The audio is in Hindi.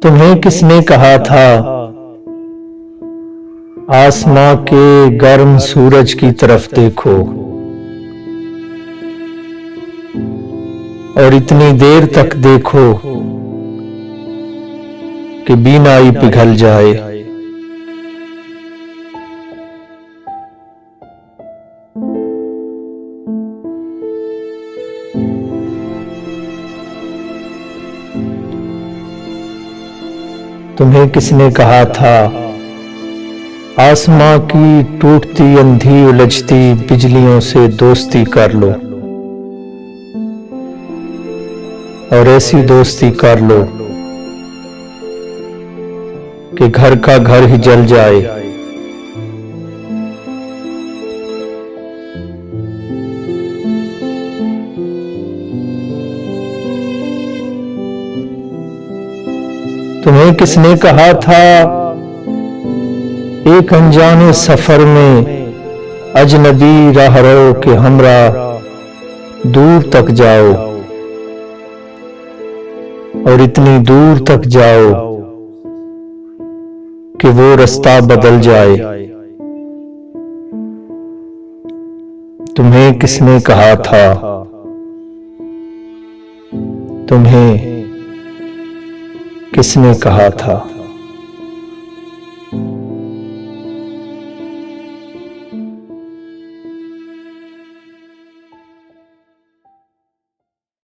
तुम्हें किसने कहा था आसमां के गर्म सूरज की तरफ देखो, और इतनी देर तक देखो कि बीनाई पिघल जाए। तुम्हें किसने कहा था आसमां की टूटती अंधी उलझती बिजलियों से दोस्ती कर लो, और ऐसी दोस्ती कर लो कि घर का घर ही जल जाए। तुम्हें किसने कहा था एक अनजाने सफर में अजनबी राहरो के हमरा दूर तक जाओ, और इतनी दूर तक जाओ कि वो रास्ता बदल जाए। तुम्हें किसने कहा था, तुम्हें किसने कहा था।